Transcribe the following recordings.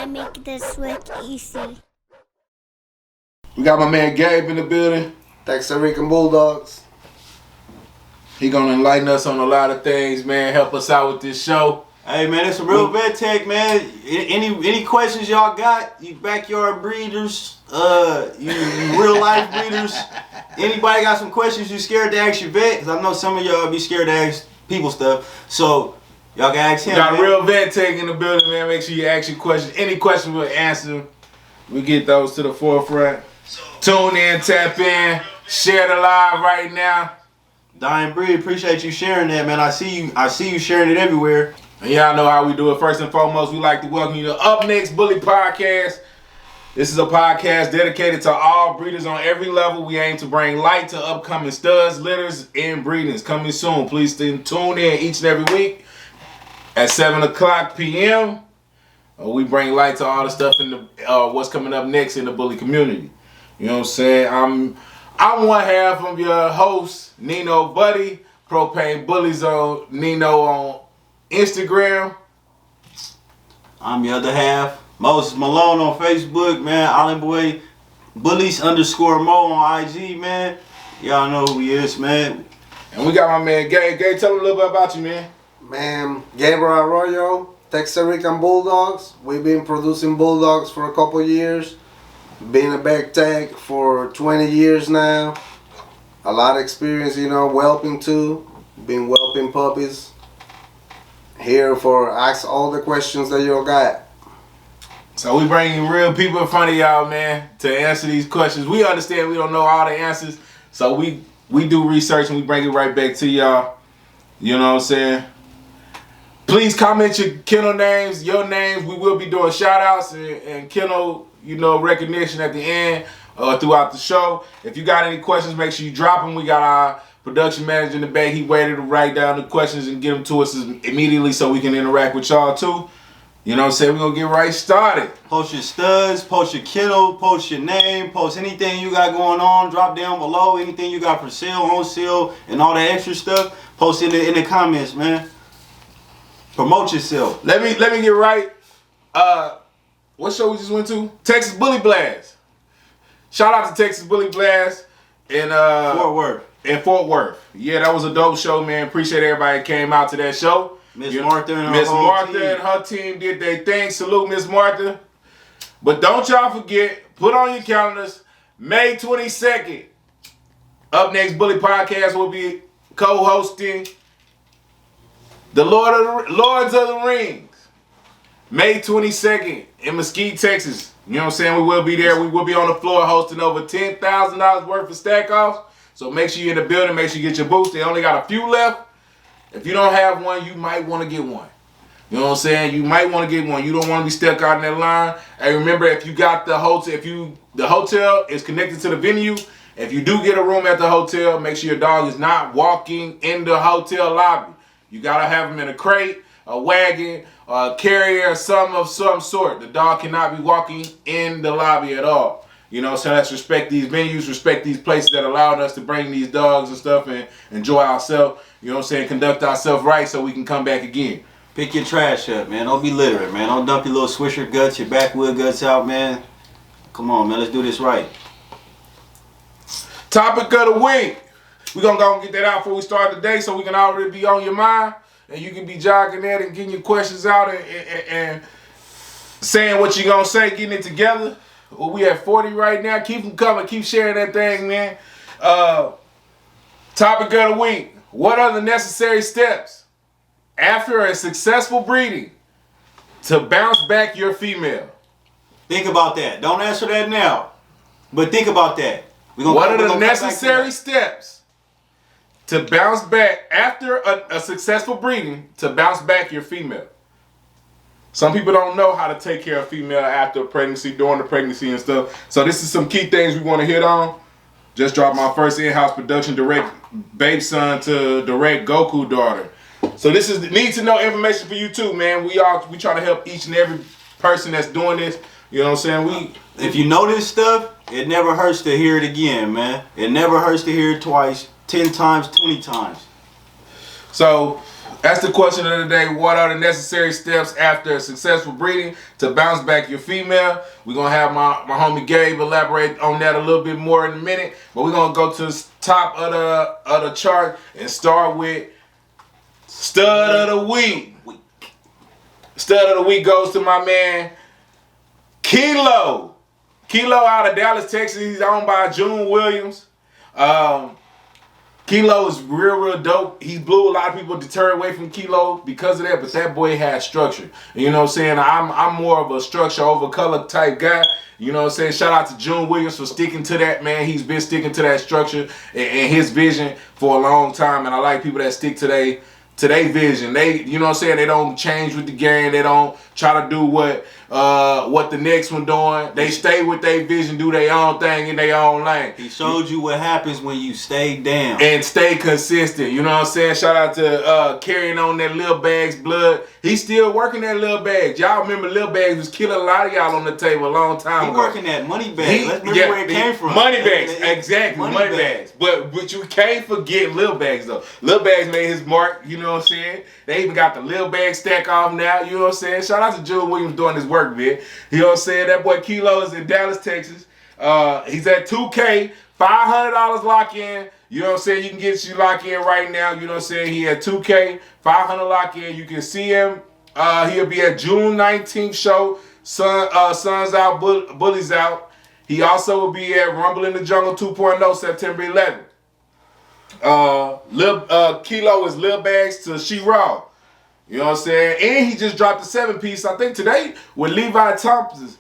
make this work easy. We got my man Gabe in the building. Texas Rican Bulldogs. He gonna enlighten us on a lot of things, man. Help us out with this show. Hey man, it's a real vet tech, man. Any questions y'all got? You backyard breeders, you real life breeders. Anybody got some questions you scared to ask your vet? Cause I know some of y'all be scared to ask people stuff. So y'all can ask him. Got man. a real vet tech in the building, man. Make sure you ask your questions. Any question we'll answer. We get those to the forefront. Tune in, tap in, share the live right now. Dying Breed, appreciate you sharing that, man. I see you sharing it everywhere. And y'all know how we do it. First and foremost, we like to welcome you to Up Next Bully Podcast. This is a podcast dedicated to all breeders on every level. We aim to bring light to upcoming studs, litters, and breedings. Coming soon. Please tune in each and every week at 7 o'clock p.m. We bring light to all the stuff in the what's coming up next in the bully community. You know what I'm saying? I'm one half of your host, Nino Buddy, Propane Bullyz on Nino on Instagram. I'm the other half, Moses Malone on Facebook, man. Island Boy Bullies _Mo on IG, man. Y'all know who he is, man. And we got my man Gabe. Gabe, tell him a little bit about you, man. Man, Gabe Arroyo, Texas Rican Bulldogs. We've been producing Bulldogs for a couple years. Been a back tag for 20 years now. A lot of experience, you know, whelping too. Been whelping puppies. Here for ask all the questions that you got. So we bring real people in front of y'all, man, to answer these questions. We understand we don't know all the answers, so we do research and we bring it right back to y'all. You know what I'm saying? Please comment your kennel names, your names. We will be doing shout outs and kennel, recognition at the end throughout the show. If you got any questions, make sure you drop them. We got our production manager in the back. He waited to write down the questions and get them to us immediately so we can interact with y'all too. You know what I'm saying? We're going to get right started. Post your studs, post your kennel, post your name, post anything you got going on. Drop down below anything you got for sale, on sale, and all that extra stuff. Post it in the comments, man. Promote yourself. Let me get right. What show we just went to? Texas Bully Blast. Shout out to Texas Bully Blast in Fort Worth. In Fort Worth. Yeah, that was a dope show, man. Appreciate everybody that came out to that show. Miss Martha and her team did their thing. Salute Miss Martha. But don't y'all forget, put on your calendars, May 22nd, Up Next Bully Podcast will be co-hosting the Lords of the Rings. May 22nd in Mesquite, Texas. You know what I'm saying? We will be there. We will be on the floor hosting over $10,000 worth of stack offs. So make sure you're in the building. Make sure you get your boost. They only got a few left. If you don't have one, you might want to get one. You know what I'm saying? You might want to get one. You don't want to be stuck out in that line. And remember, if you got the hotel, the hotel is connected to the venue. If you do get a room at the hotel, make sure your dog is not walking in the hotel lobby. You gotta have them in a crate, a wagon, a carrier, some sort. The dog cannot be walking in the lobby at all. You know, so let's respect these venues, respect these places that allowed us to bring these dogs and stuff and enjoy ourselves. You know what I'm saying? Conduct ourselves right so we can come back again. Pick your trash up, man. Don't be littering, man. Don't dump your little Swisher guts, your backwood guts out, man. Come on, man. Let's do this right. Topic of the week. We're going to go and get that out before we start the day so we can already be on your mind and you can be jogging there and getting your questions out and saying what you're going to say, getting it together. Well, we at 40 right now. Keep them coming. Keep sharing that thing, man. Topic of the week. What are the necessary steps after a successful breeding to bounce back your female? Think about that. Don't answer that now. But think about that. What are the necessary steps to bounce back after a successful breeding to bounce back your female? Some people don't know how to take care of female after pregnancy, during the pregnancy and stuff. So this is some key things we want to hit on. Just dropped my first in-house production, direct babe son to direct Goku daughter. So this is need to know information for you too, man. We try to help each and every person that's doing this. You know what I'm saying? If you know this stuff, it never hurts to hear it again, man. It never hurts to hear it twice, 10 times, 20 times. So That's the question of the day. What are the necessary steps after successful breeding to bounce back your female? We're going to have my homie Gabe elaborate on that a little bit more in a minute. But we're going to go to the top of the chart and start with Stud of the Week. Stud of the Week goes to my man Kilo. Kilo out of Dallas, Texas. He's owned by June Williams. Kilo is real dope. He blew a lot of people deterred away from Kilo because of that, but that boy had structure. You know what I'm saying? I'm more of a structure over color type guy. You know what I'm saying? Shout out to June Williams for sticking to that, man. He's been sticking to that structure and his vision for a long time, and I like people that stick to their vision. They, you know what I'm saying, they don't change with the game. They don't try to do what the next one doing. They stay with their vision, do their own thing in their own lane. He showed you what happens when you stay down. And stay consistent. You know what I'm saying? Shout out to carrying on that Lil Bags blood. He's still working that Lil Bags. Y'all remember Lil Bags was killing a lot of y'all on the table a long time ago. He working that money bag. Let's remember where it came from. Money bags, exactly. Money bags. But you can't forget Lil Bags though. Lil Bags made his mark, you know what I'm saying? They even got the Lil Bag stack off now, you know what I'm saying? Shout out to June Williams doing his work, man. You know what I'm saying? That boy Kilo is in Dallas, Texas. He's at 2K, $500 lock in. You know what I'm saying? You can get you lock in right now. You know what I'm saying? He at 2K, $500 lock in. You can see him. He'll be at June 19th show. Sun's out, Bullyz out. He also will be at Rumble in the Jungle 2.0 September 11th. Kilo is Lil Bags to She Raw. You know what I'm saying? And he just dropped a 7-piece, I think today, with Levi Thompson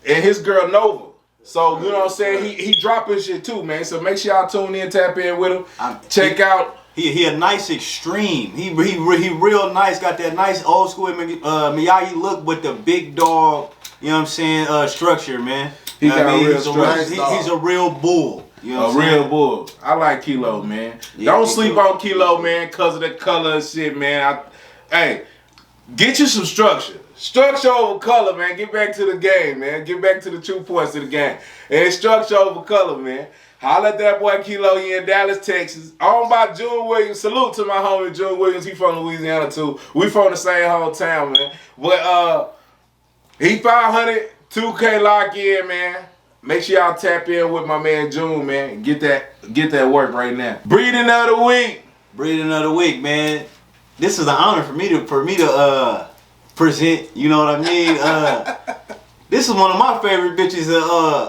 and his girl Nova. So, you know what I'm saying? He dropping shit too, man. So make sure y'all tune in, tap in with him. Check out. He a nice extreme. He real nice. Got that nice old school Miyagi look with the big dog, you know what I'm saying, structure, man. He got a real structure. He's a real bull. You know a real bull. I like Kilo, man. Yeah, don't sleep on Kilo, man, because of the color and shit, man. Hey, get you some structure. Structure over color, man. Get back to the game, man. Get back to the true points of the game. And structure over color, man. Holla at that boy Kilo. He in Dallas, Texas. Owned by June Williams. Salute to my homie June Williams. He from Louisiana too. We from the same hometown, man. But he 500, 2K lock in, man. Make sure y'all tap in with my man June, man. Get that work right now. Breeding of the week. Breeding of the week, man. This is an honor for me to present. You know what I mean? This is one of my favorite bitches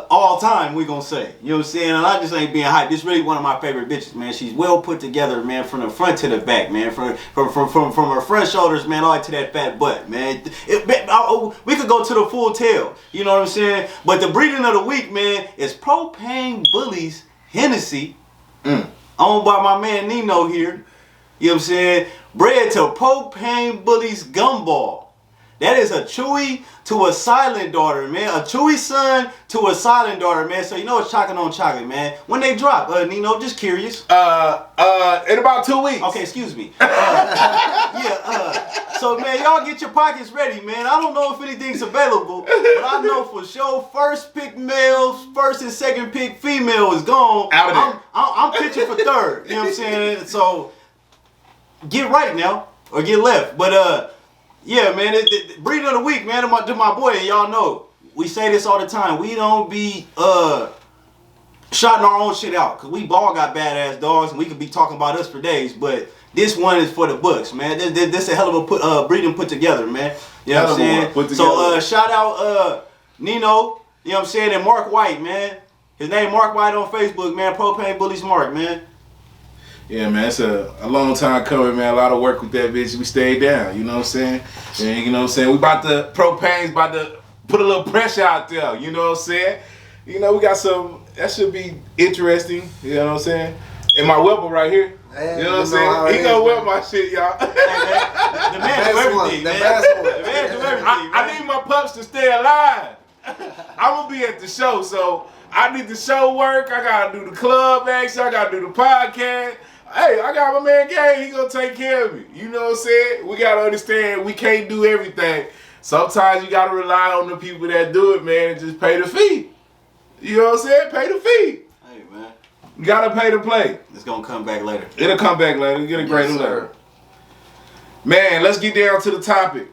all time, we gonna say. You know what I'm saying? And I just ain't being hyped. This is really one of my favorite bitches, man. She's well put together, man, from the front to the back, man. From her front shoulders, man, all the way to that fat butt, man. We could go to the full tail. You know what I'm saying? But the breeding of the week, man, is Propane Bullyz Hennessy, owned by my man Nino here. You know what I'm saying? Bred to Propane Bullyz Gumball. That is a Chewy to a silent daughter, man. A Chewy son to a silent daughter, man. So you know it's chocolate on chocolate, man. When they drop, Nino, just curious. In about 2 weeks. Okay, excuse me. So man, y'all get your pockets ready, man. I don't know if anything's available, but I know for sure first pick males, first and second pick female is gone. Out of there. I'm pitching for third. You know what I'm saying? So get right now or get left. But yeah, man, breeding of the week, man, to my boy, y'all know, we say this all the time. We don't be shouting our own shit out, because we all got badass dogs, and we could be talking about us for days, but this one is for the books, man. This a hell of a breeding put together, man. You know what I'm saying? So, shout out Nino, you know what I'm saying, and Mark White, man. His name Mark White on Facebook, man. Propane Bullyz Mark, man. Yeah, man, it's a long time coming, man. A lot of work with that bitch. We stayed down, you know what I'm saying? And you know what I'm saying? We Propane's about to put a little pressure out there, you know what I'm saying? You know, we got some, that should be interesting, you know what I'm saying? And my whipper right here, Man, you know what I'm saying? He gonna whip my shit, y'all. The man do everything, man. The man do everything, I need my pups to stay alive. I'm gonna be at the show, so I need the show work. I gotta do the club action. I gotta do the podcast. Hey, I got my man Gabe. He gonna take care of me. You know what I'm saying? We gotta understand we can't do everything. Sometimes you gotta rely on the people that do it, man, and just pay the fee. You know what I'm saying? Pay the fee. Hey, man. You gotta pay to play. It's gonna come back later. It'll come back later. You get a great letter. Man, let's get down to the topic.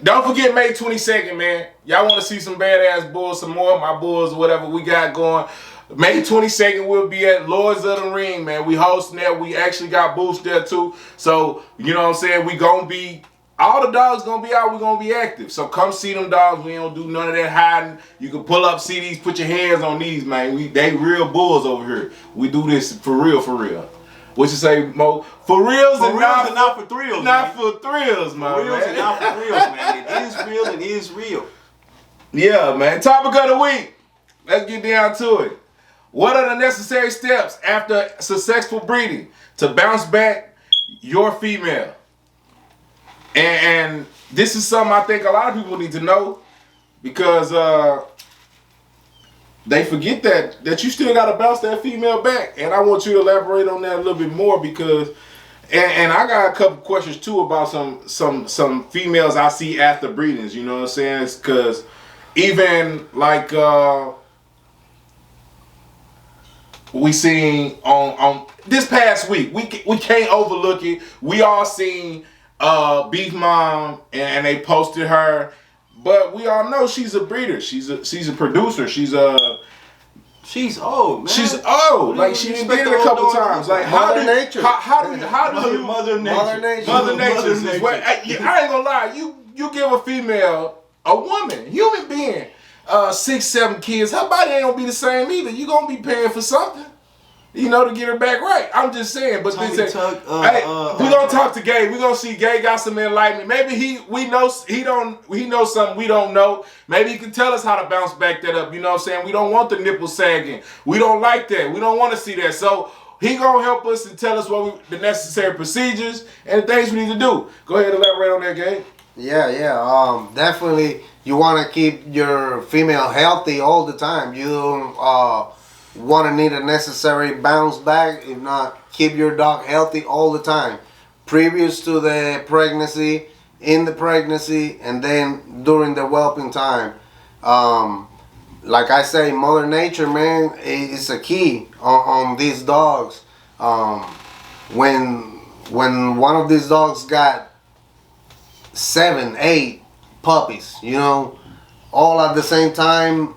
Don't forget May 22nd, man. Y'all want to see some badass bulls, some more of my bulls, whatever we got going. May 22nd, we'll be at Lords of the Ring, man. We hosting that. We actually got booths there, too. So, you know what I'm saying? We going to be, all the dogs going to be out. We going to be active. So, come see them dogs. We don't do none of that hiding. You can pull up CDs, put your hands on these, man. They real bulls over here. We do this for real, for real. What you say, Mo? For reals and not for thrills. Not for thrills, man. For reals and not for thrills, man. It is real. It is real. Yeah, man. Topic of the week. Let's get down to it. What are the necessary steps after successful breeding to bounce back your female? And this is something I think a lot of people need to know because they forget that you still got to bounce that female back. And I want you to elaborate on that a little bit more because, and I got a couple questions too about some females I see after breedings, you know what I'm saying? Because even like we seen on this past week, we can't overlook it. We all seen Beef Mom and they posted her. But we all know she's a breeder. She's a producer. She's old, man. She's old. Like she done did it a couple times. Like how do you Mother Nature. Mother Nature. I ain't gonna lie. You give a female, a woman, human being, 6, 7 kids. Her body ain't gonna be the same either. You gonna be paying for something. You know, to get her back right. I'm just saying, but we gonna talk to Gabe. We gonna see Gabe got some enlightenment. Maybe we know something we don't know. Maybe he can tell us how to bounce back that up. You know what I'm saying? We don't want the nipple sagging. We don't like that. We don't want to see that. So he gonna help us and tell us the necessary procedures and the things we need to do. Go ahead and elaborate on that, Gabe. Yeah. Definitely, you want to keep your female healthy all the time. You want to need a necessary bounce back. If not, keep your dog healthy all the time. Previous to the pregnancy, in the pregnancy, and then during the whelping time. Like I say, Mother Nature, man, is a key on these dogs. When one of these dogs got 7, 8 puppies, you know, all at the same time,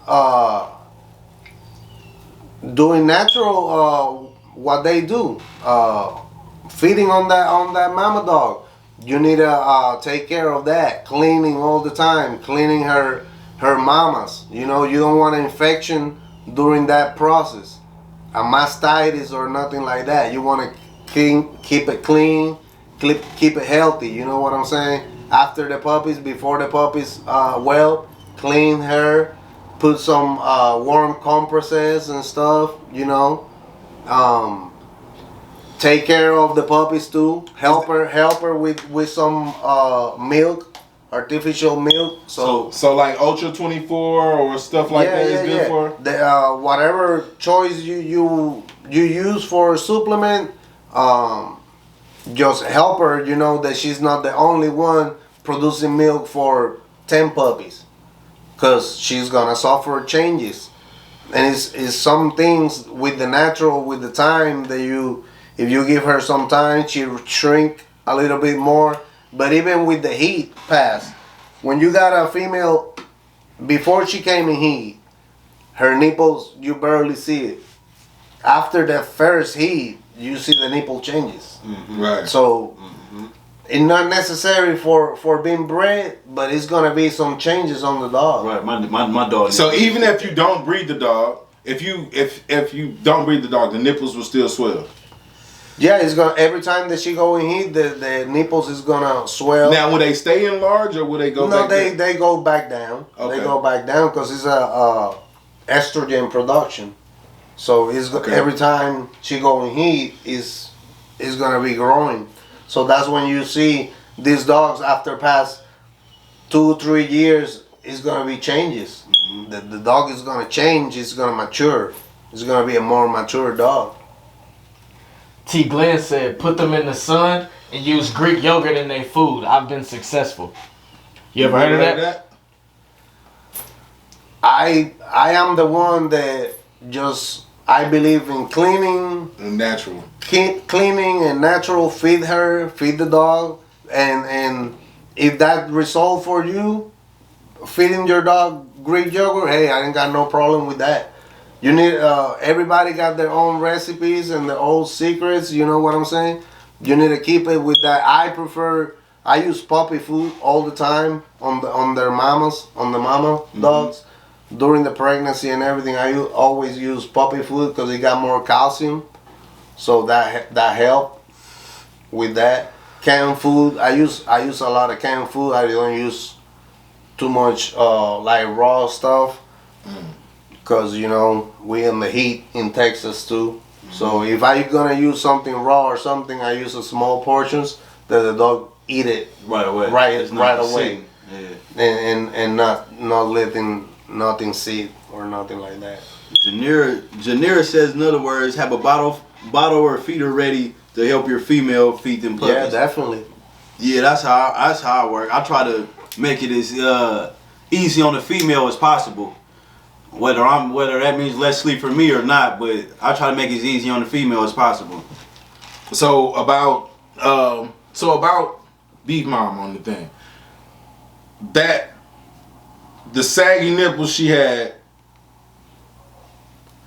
doing natural what they do, feeding on that mama dog. You need to take care of that, cleaning all the time, cleaning her mamas. You know, you don't want an infection during that process, a mastitis or nothing like that. You want to keep it clean, keep it healthy. You know what I'm saying? After the puppies, before the puppies, clean her. Put some warm compresses and stuff, you know. Take care of the puppies too. Help her with some milk, artificial milk. So like Ultra 24 or stuff like that is good for her? The, whatever choice you use for a supplement, just help her. You know that she's not the only one producing milk for 10 puppies. Because she's gonna suffer changes, and it's some things with the natural, with the time that if you give her some time, she'll shrink a little bit more. But even with the heat pass, when you got a female, before she came in heat, her nipples, you barely see it. After the first heat, you see the nipple changes. Mm-hmm. Right. So. It's not necessary for being bred, but it's gonna be some changes on the dog. Right, my dog. So even if you don't breed the dog, if you don't breed the dog, the nipples will still swell. Yeah, it's gonna every time that she go in heat, the nipples is gonna swell. Now, will they stay enlarged or will they go? No, they go back down. Okay. They go back down because it's a estrogen production. So it's every time she go in heat is gonna be growing. So that's when you see these dogs after past 2-3 years, it's gonna be changes. Mm-hmm. The dog is gonna change. It's gonna mature. It's gonna be a more mature dog. T. Glenn said, put them in the sun and use Greek yogurt in their food. I've been successful. You ever heard of that? I am the one that I believe in cleaning and natural. Cleaning and natural. Feed the dog, and if that resolved for you, feeding your dog Greek yogurt, hey, I ain't got no problem with that. You need everybody got their own recipes and their own secrets. You know what I'm saying? You need to keep it with that. I use puppy food all the time on the mama dogs during the pregnancy and everything. Always use puppy food because it got more calcium, so that help with that. Canned food, I use a lot of canned food. I don't use too much like raw stuff because you know we in the heat in Texas too. So if I gonna use something raw or something, I use a small portions that the dog eat it right away. Right away. Yeah. And not letting nothing sit or nothing like that. Janira says, in other words, have a bottle or feeder ready to help your female feed them puppies. Yeah, definitely. Yeah, that's how I work. I try to make it as easy on the female as possible. Whether that means less sleep for me or not, but I try to make it as easy on the female as possible. So about Beef Mom on the thing. That the saggy nipples she had,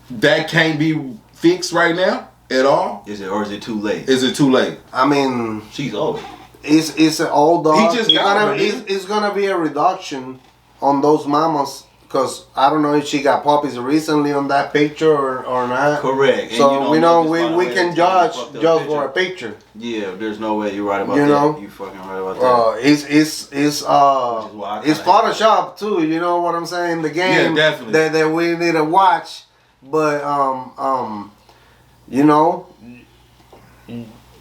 that can't be fixed right now at all. Is it too late? Is it too late? I mean, she's old. It's an old dog. He just got her. It's gonna be a reduction on those mamas. Because I don't know if she got puppies recently on that picture or not. Correct. So we can judge just for a picture. Yeah, there's no way you're right about you that. Know, you fucking right about that. It's Photoshop too. You know what I'm saying? The game definitely. that we need to watch, but you know,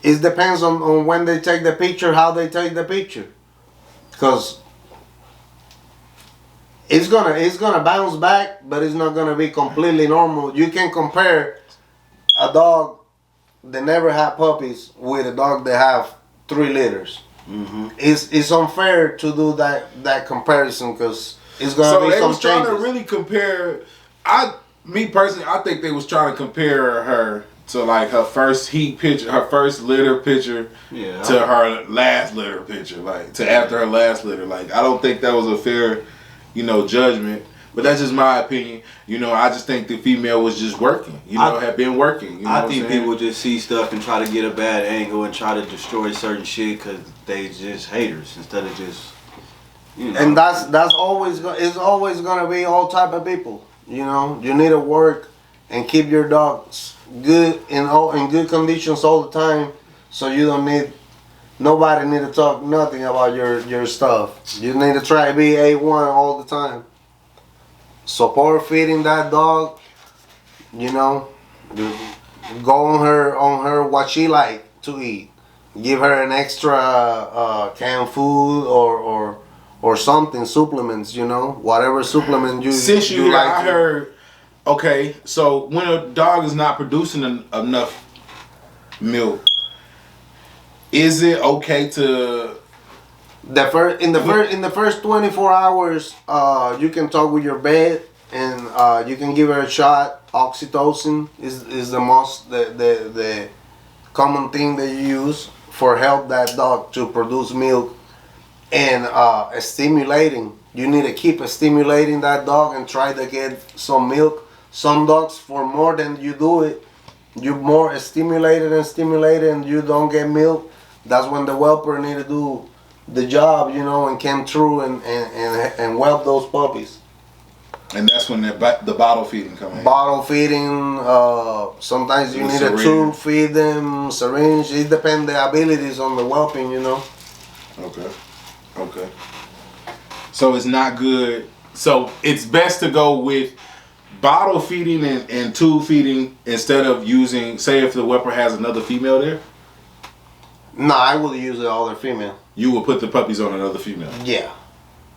it depends on when they take the picture, how they take the picture, because. It's gonna bounce back, but it's not gonna be completely normal. You can compare a dog that never had puppies with a dog that have 3 litters. Mm-hmm. It's unfair to do that comparison because it's gonna be some changes. So they was trying to really compare. Me personally, I think they was trying to compare her to like her first heat picture, her first litter picture, to her last litter picture, like to after her last litter. Like I don't think that was a fair. Judgment, but that's just my opinion. I just think the female was just working. Had been working. I think people just see stuff and try to get a bad angle and try to destroy certain shit because they just haters instead of just. And that's always it's always gonna be all type of people. You need to work and keep your dogs good in good conditions all the time, so you don't need. Nobody need to talk nothing about your stuff. You need to try to be A1 all the time. Support feeding that dog. Go on her what she like to eat. Give her an extra canned food or something, supplements. Whatever supplement you. Since you like I heard. Okay, so when a dog is not producing enough milk. Is it okay to in the first 24 hours? You can talk with your vet and you can give her a shot. Oxytocin is the most the common thing that you use for help that dog to produce milk and stimulating. You need to keep stimulating that dog and try to get some milk. Some dogs, for more than you do it, you more stimulated and you don't get milk. That's when the whelper need to do the job, and come through and whelp those puppies. And that's when the bottle feeding comes in. Bottle feeding, sometimes you need a tube feed them, syringe. It depends the abilities on the whelping, Okay. So it's not good. So it's best to go with bottle feeding and tube feeding instead of using, say if the whelper has another female there? No, I would use the other female. You would put the puppies on another female? Yeah.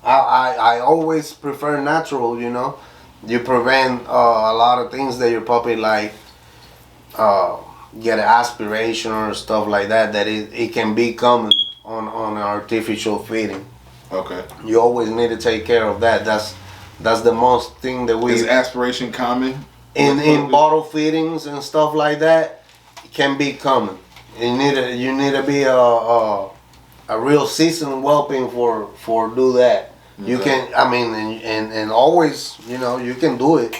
I always prefer natural, You prevent a lot of things that your puppy like get an aspiration or stuff like that it can be common on artificial feeding. Okay. You always need to take care of that. That's the most thing that we... Is aspiration common? In bottle feedings and stuff like that, it can be common. You need to be a real seasoned whelping for do that. You can, I mean, and always, you know, you can do it.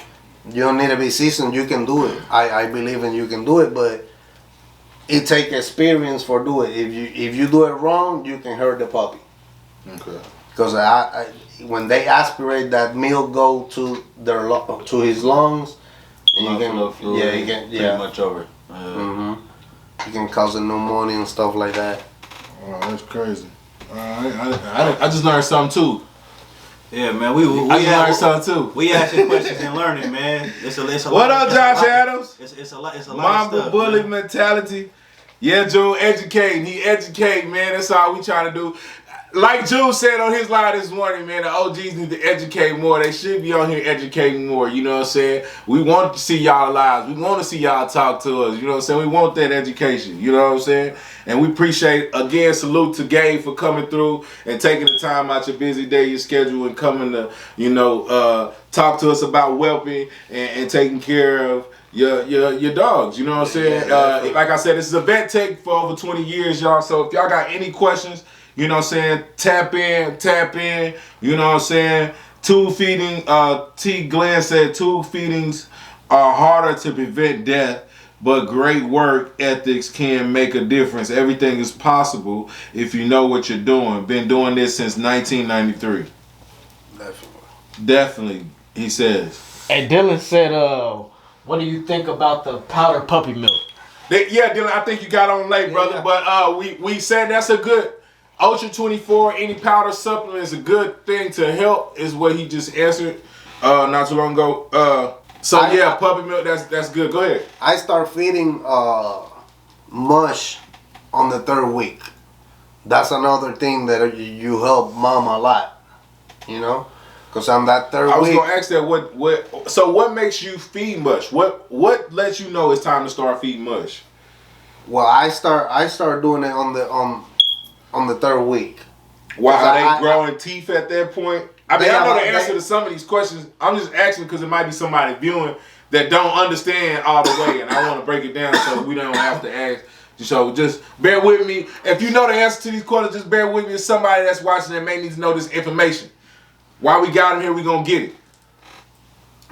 You don't need to be seasoned. You can do it. I believe in you can do it, but it take experience for do it. If you do it wrong, you can hurt the puppy. Okay. Because when they aspirate, that milk go to to his lungs, and you can pretty much over. You can cause a pneumonia and stuff like that. Oh, that's crazy. I just learned something too. Yeah, man. We learned something too. We asking questions and learning, man. It's a what up, Josh Adams? It's a lot of Mamba stuff. bully mentality. Yeah, Jude, educating. He educate, man. That's all we trying to do. Like Jude said on his live this morning, man, the OGs need to educate more. They should be on here educating more, you know what I'm saying? We want to see y'all lives. We want to see y'all talk to us, you know what I'm saying? We want that education, you know what I'm saying? And we appreciate, again, salute to Gabe for coming through and taking the time out your busy day, your schedule, and coming to, you know, talk to us about whelping and taking care of your dogs, you know what I'm saying? Like I said, this is a vet tech for over 20 years, y'all. So if y'all got any questions, you know what I'm saying, tap in, you know what I'm saying? Tube feeding, T. Glenn said tube feedings are harder to prevent death, but great work ethics can make a difference. Everything is possible if you know what you're doing. Been doing this since 1993. Definitely, he says. Hey, Dylan said, what do you think about the powder puppy milk? Yeah, Dylan, I think you got on late, brother. But we said that's a good Ultra 24. Any powder supplement is a good thing to help. Is what he just answered not too long ago. Puppy milk. That's good. Go ahead. I start feeding mush on the 3rd week. That's another thing that you help mom a lot. You know. Because on that 3rd week. I was gonna ask that. So what makes you feed mush? What lets you know it's time to start feeding mush? Well, I start doing it on the 3rd week. Wow, are they growing teeth at that point? I mean, I know the answer to some of these questions. I'm just asking because it might be somebody viewing that don't understand all the way, and I want to break it down so we don't have to ask. So just bear with me. If you know the answer to these questions, just bear with me. It's somebody that's watching that may need to know this information. While we got him here, we gonna get it.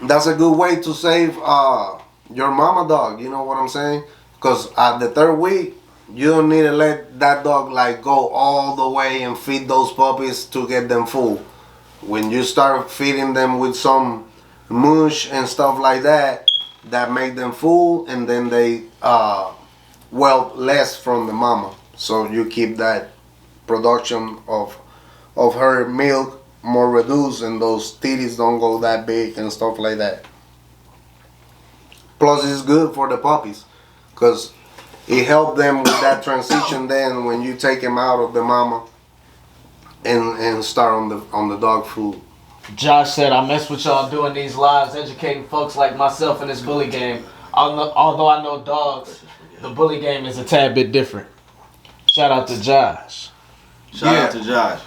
That's a good way to save your mama dog. You know what I'm saying? Because at the 3rd week, you don't need to let that dog like go all the way and feed those puppies to get them full. When you start feeding them with some mush and stuff like that, that make them full, and then they less from the mama. So you keep that production of her milk more reduced, and those titties don't go that big and stuff like that. Plus, it's good for the puppies because it helped them with that transition. Then when you take them out of the mama and start on the dog food. Josh said, I mess with y'all doing these lives, educating folks like myself in this bully game. Although I know dogs, the bully game is a tad bit different. Shout out to Josh. Shout out to Josh.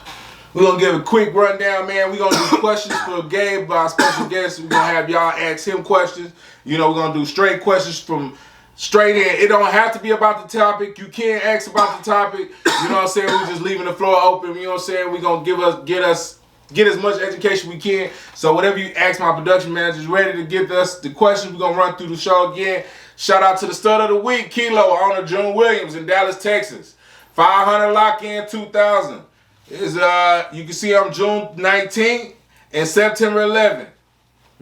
We're going to give a quick rundown, man. We're going to do questions for Gabe, our special guest. We're going to have y'all ask him questions. You know, we're going to do straight questions from straight in. It don't have to be about the topic. You can't ask about the topic. You know what I'm saying? We're just leaving the floor open. You know what I'm saying? We're going to get as much education we can. So whatever you ask, my production manager is ready to give us the questions. We're going to run through the show again. Shout out to the stud of the week, Kilo, owner June Williams in Dallas, Texas. 500 lock-in 2000. You can see him June 19th and September 11th.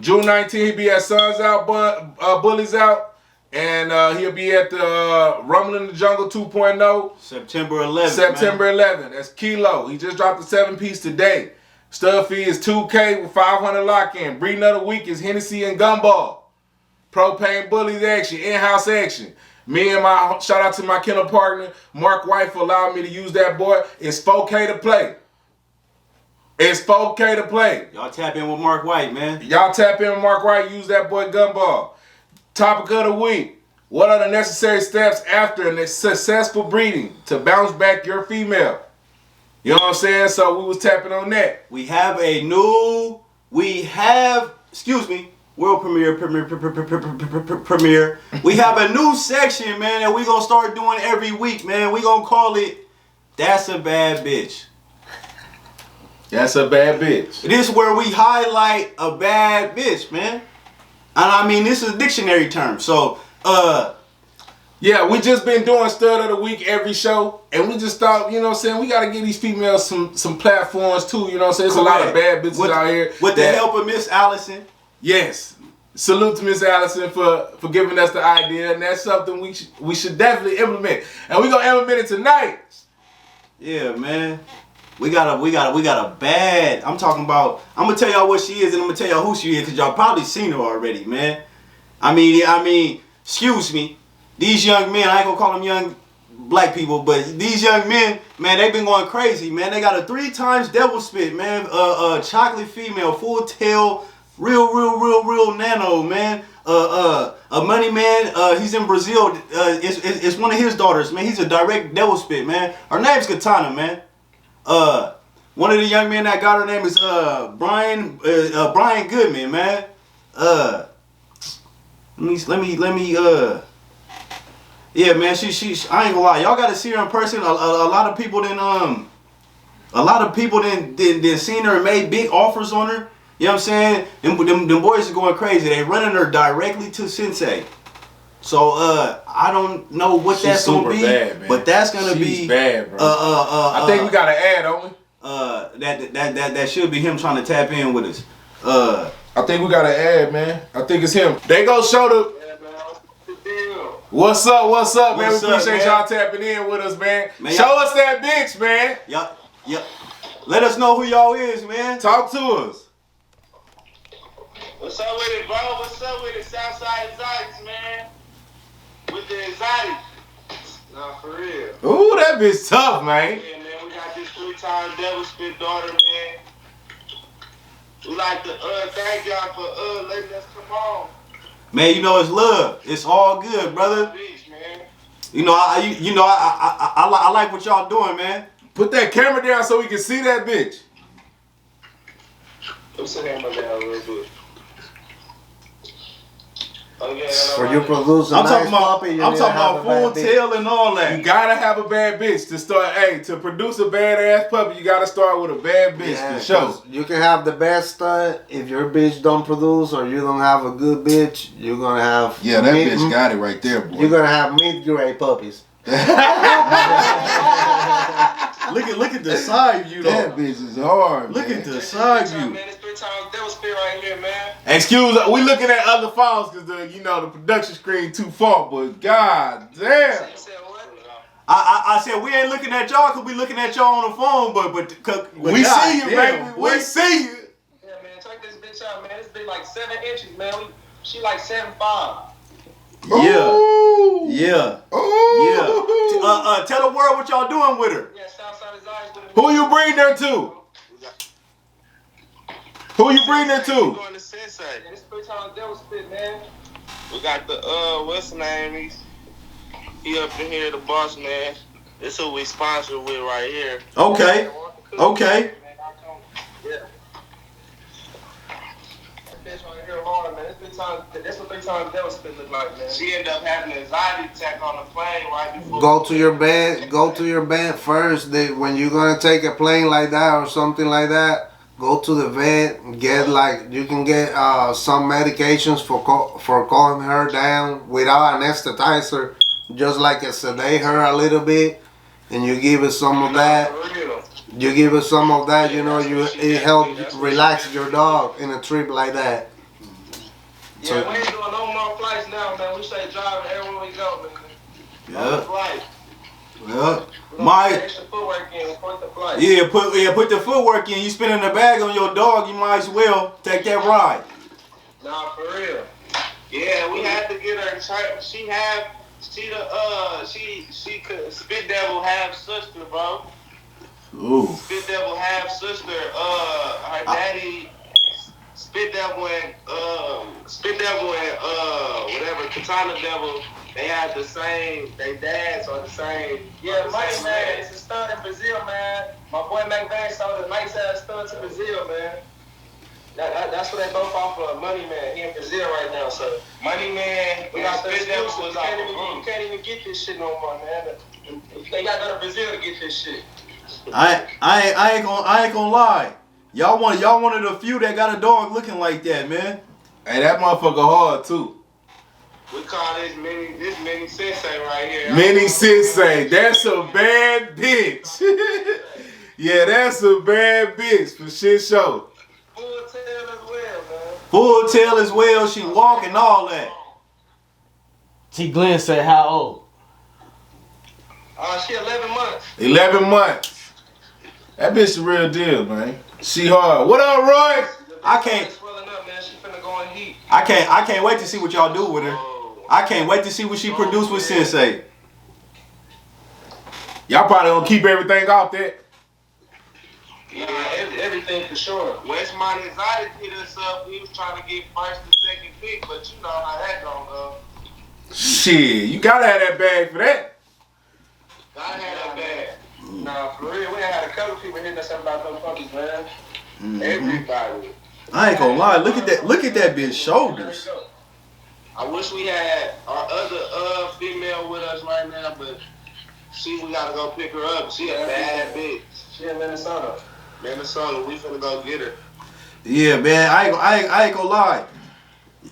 June 19th, he'll be at Suns Out, Bullies Out, and he'll be at the Rumble in the Jungle 2.0. September 11th. September 11th. That's Kilo. He just dropped the 7-piece today. Stud fee is $2K with 500 lock-in. Breeding of the week is Hennessy and Gumball. Propane Bullyz action, in-house action. Me and shout out to my kennel partner, Mark White, for allowing me to use that boy. It's 4K to play. It's 4K to play. Y'all tap in with Mark White, man. Y'all tap in with Mark White, use that boy Gumball. Topic of the week. What are the necessary steps after a successful breeding to bounce back your female? You know what I'm saying? So we was tapping on that. We have world premiere. We have a new section, man, that we gonna start doing every week, man. We gonna call it That's a bad bitch. That's a bad bitch. This is where we highlight a bad bitch, man. And I mean, this is a dictionary term. So, yeah, we just been doing Stud of the Week every show, and we just thought, you know what I'm saying, we got to give these females some platforms too, you know what I'm saying? There's a lot of bad bitches out here. With the help of Miss Allison. Yes. Salute to Miss Allison for giving us the idea, and that's something we should definitely implement. And we're going to implement it tonight. Yeah, man. We got a bad. I'm gonna tell y'all what she is, and I'm gonna tell y'all who she is, because y'all probably seen her already, man. I mean, excuse me. These young men, I ain't gonna call them young black people, but these young men, man, they've been going crazy, man. They got a 3 times devil spit, man. Chocolate female, full tail, real nano, man. A money man, he's in Brazil. It's one of his daughters, man. He's a direct devil spit, man. Her name's Katana, man. One of the young men that got her name is Brian Goodman, man. Let me yeah, man, she I ain't gonna lie, y'all gotta see her in person. A lot of people didn't seen her and made big offers on her. You know what I'm saying? Them boys are going crazy. They running her directly to Sensei. So I don't know what that's gonna be, bad, man. but that's gonna She's be bad, bro. I think we got an ad, don't we? That should be him trying to tap in with us. I think we got an ad, man. I think it's him. They go show the. What's up, man? We appreciate y'all tapping in with us, man. Show us that bitch, man. Yup. Let us know who y'all is, man. Talk to us. What's up with it, bro? What's up with it? Southside Exotics, man. With the exotic. Nah, for real. Ooh, that bitch tough, man. Yeah, man. We got this 3-time devil spit daughter, man. We like to thank y'all for letting us come on. Man, you know it's love. It's all good, brother. Beach, man. You know, I like what y'all doing, man. Put that camera down so we can see that bitch. Let's sit down a little bit. Oh, yeah, For you produce a nice puppy, you I'm need talking to have about a bad full bitch. tail and all that. You gotta have a bad bitch to start. Hey, to produce a badass puppy, you gotta start with a bad bitch Yeah, for sure. 'cause you can have the best stud. If your bitch don't produce or you don't have a good bitch, you're gonna have bitch got it right there, boy. You're gonna have mid-grade puppies. Look at the side view, though. That bitch is hard. Look man. at the side view. Man, it's 3 times devil spit right here, man. Excuse us, we looking at other phones because the production screen too far, but god damn. You said what? I said we ain't looking at y'all because we looking at y'all on the phone, but We God see you, damn, baby. boy. We see you. Yeah, man, check this bitch out, man. This bitch like 7 inches, man. She like 7'5". Yeah. Ooh. Yeah. Ooh. Yeah. Tell the world what y'all doing with her. Yeah, Southside is eyes with Who you bring her to? Who you bring her We to? going to Sensei. Yeah, this 3 times devil spit, man. We got the what's the name? He up in here, the boss man. This who we sponsor with right here. Okay. Okay. Yeah. Bitch right here hard, man. That's what 3 times devil spit look like, man. She ended up having an anxiety attack on the plane right before. Go to your bed first. When you're gonna take a plane like that or something like that, go to the vet. You can get some medications for calming her down without anesthetizer, just like sedate her a little bit, and you give her some of that. For real. You give her some of that, it helps relax your dog in a trip like that. Yeah, we ain't doing no more flights now, man. We stay driving everywhere we go, man. No Yeah. flight. Yeah. We're gonna put extra footwork in before the flight. Yeah, put the footwork in. You spinning the bag on your dog, you might as well take that ride. Nah, for real. Yeah, we had to get her. She could Spit Devil half sister, bro. Ooh. Spit Devil half sister. Her daddy. Spit Devil and whatever Katana Devil. They had the same. They dads are the same. Yeah, money man. It's a stud in Brazil, man. My boy McVay sold a nice ass stud to Brazil, man. That's what they both off of. Money Man. He in Brazil right now, so. Money Man, We got the Spit Devil exclusive. was You can't even get this shit no more, man. They got to go to Brazil to get this shit. I ain't gonna lie. Y'all one of the few that got a dog looking like that, man. Hey, that motherfucker hard too. We call this mini sensei right here. Mini Sensei, that's a bad bitch. Yeah, that's a bad bitch for shit show. Full tail as well, man. Full tail as well. She walking all that. T. Glenn said, how old? She 11 months. 11 months. That bitch the real deal, man. She hard. What up, Roy? I can't. Swelling up, man. She finna go in heat. I can't wait to see what y'all do with her. I can't wait to see what she produced with Sensei. Y'all probably gonna keep everything off that. Yeah, everything for sure. Westmont Exotic hit us up. We was trying to get first and second pick, but you know how that gonna go. Shit, you gotta have that bag for that. Gotta have that bag. Nah, for real, we had a couple people hitting us up about those puppies, man. Everybody. I ain't gonna lie. Look at that bitch shoulders. I wish we had our other female with us right now, but we gotta go pick her up. She a bad bitch. She in Minnesota. Minnesota, we finna go get her. Yeah, man. I ain't gonna lie.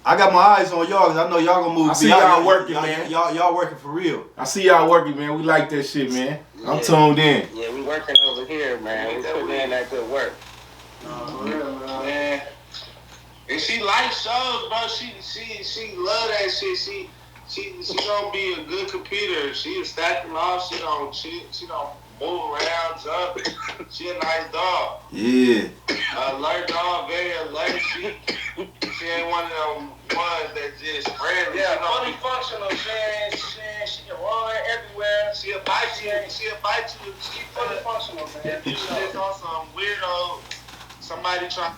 I got my eyes on y'all because I know y'all gonna move. I see y'all working, man. Y'all working for real. I see y'all working, man. We like that shit, man. I'm tuned in. Yeah, we working over here, man. We putting in that good work. For real, Man. And she likes shows, bro. She love that shit. She gonna be a good competer. She stack them off. She don't move around, jump. She a nice dog. Yeah. Alert dog, very alert. She ain't one of them ones that just friendly. Yeah, fully functional, man. She can run everywhere. She'll bite you. She Fully functional, man. If you just on some weirdo, somebody try.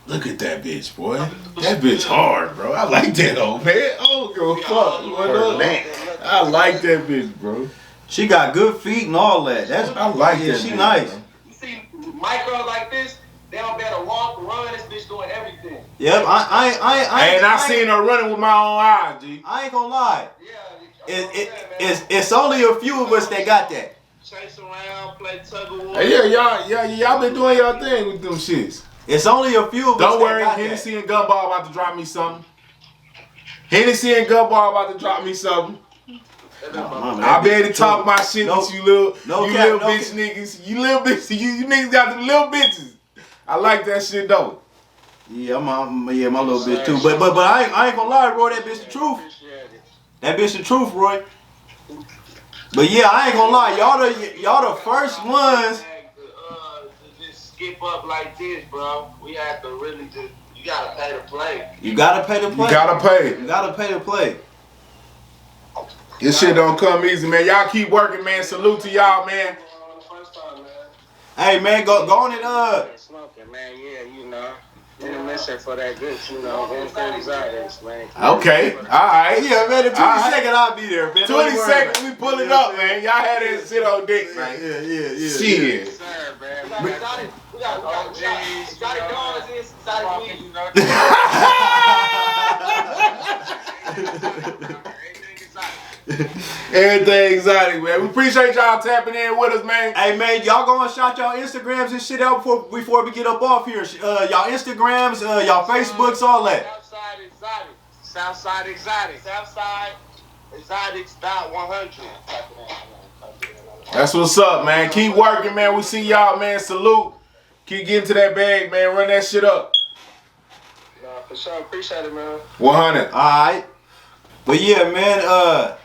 Look at that bitch, boy. That bitch hard, bro. I like that old man. I don't give a fuck. What up? I like that bitch, bro. She got good feet and all that. I like that. She bitch, nice. bro. You see, micros like this, they don't better walk, run. This bitch doing everything. Yep. I seen her running with my own eyes, G. I ain't gonna lie. Yeah. It's only a few of us that got that. Chase around, play tug of war. Hey, y'all been doing y'all thing with them shits. It's only a few of us Don't that worry, got Hennessy and Gumball about to drop me something. Hennessy and Gumball about to drop me something. I be able to talk my shit with you little bitch niggas. You little bitch, you niggas got the little bitches. I like that shit though. Yeah, my little bitch too. But I ain't gonna lie, Roy. That bitch the truth. That bitch the truth, Roy. But yeah, I ain't gonna lie. Y'all the first ones. To just skip up like this, bro. We have to really just. You gotta pay to play. You gotta pay to play. You gotta pay. You gotta pay to play. This shit don't come easy, man. Y'all keep working, man. Salute to y'all, man. Hey, man, go on and Smoking, man. Yeah, you know. Intermission for that good, you know. Things out there, man. Okay, all right. Yeah, man. The 22nd, I'll be there, man. 22nd, we pull it up, man. Y'all had that shit on dick, man. Yeah. Shit. Sir, man. We got dogs in exotic weed. Everything exotic, man. We appreciate y'all tapping in with us, man. Hey, man, y'all gonna shout y'all Instagrams and shit out before we get up off here. Y'all Instagrams, y'all Facebooks, all that. Southside Exotic. Southside Exotics.100. That's what's up, man. Keep working, man. We see y'all, man. Salute. Keep getting to that bag, man. Run that shit up. Nah, for sure. Appreciate it, man. 100. Alright. But yeah, man,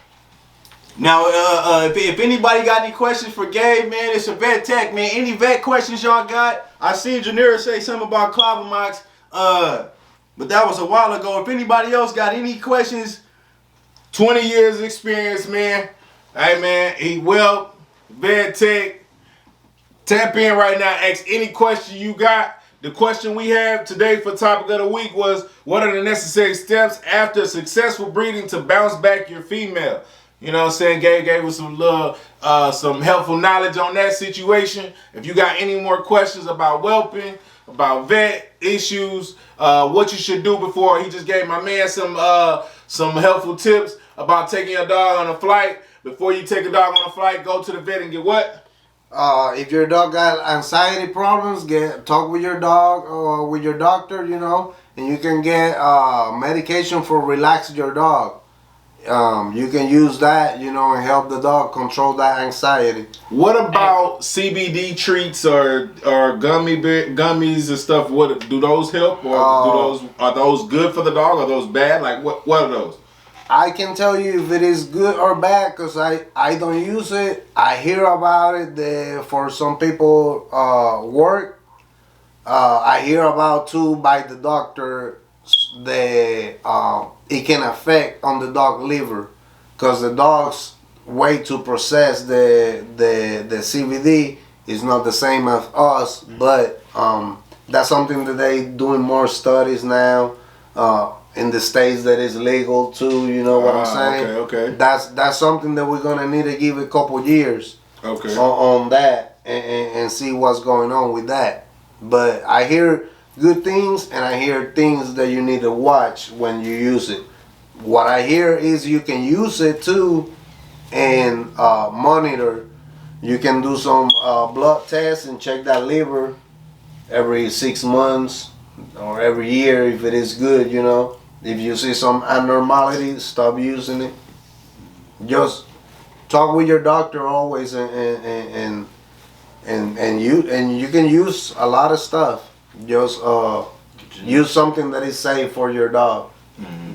now, if anybody got any questions for Gabe, man, it's a vet tech, man. Any vet questions y'all got? I seen Janira say something about Clavamox, but that was a while ago. If anybody else got any questions, 20 years experience, man. Hey, man, vet tech. Tap in right now. Ask any question you got. The question we have today for topic of the week was, what are the necessary steps after successful breeding to bounce back your female? You know what I'm saying? Gabe gave us some helpful knowledge on that situation. If you got any more questions about whelping, about vet issues, what you should do before. He just gave my man some helpful tips about taking your dog on a flight. Before you take a dog on a flight, go to the vet and get what? If your dog got anxiety problems, talk with your dog or with your doctor, you know, and you can get medication for relax your dog. You can use that, you know, and help the dog control that anxiety. What about CBD treats or gummies and stuff? What do those help, or are those good for the dog? Are those bad? Like what are those? I can tell you if it is good or bad because I don't use it. I hear about it for some people work. I hear about too by the doctor it can affect on the dog liver because the dog's way to process the CBD is not the same as us, but that's something that they doing more studies now in the states that is legal too, you know what I'm saying? Okay. That's something that we're gonna need to give a couple years on that and see what's going on with that. But I hear good things and I hear things that you need to watch when you use it. What I hear is you can use it too and monitor. You can do some blood tests and check that liver every 6 months or every year if it is good, you know. If you see some abnormality, stop using it. Just talk with your doctor always and you can use a lot of stuff. Just use something that is safe for your dog.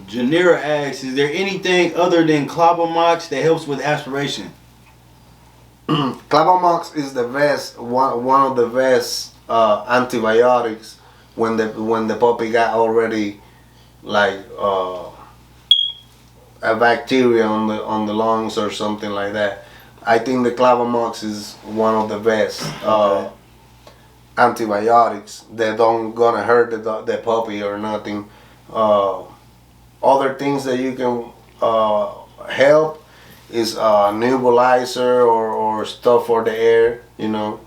Janira asks, is there anything other than Clabomox that helps with aspiration? Clabomox is the best, one of the best antibiotics when the puppy got already like a bacteria on the lungs or something like that. I think the Clabomox is one of the best antibiotics that don't gonna hurt the puppy or nothing. Other things that you can help is nebulizer or stuff for the air, you know,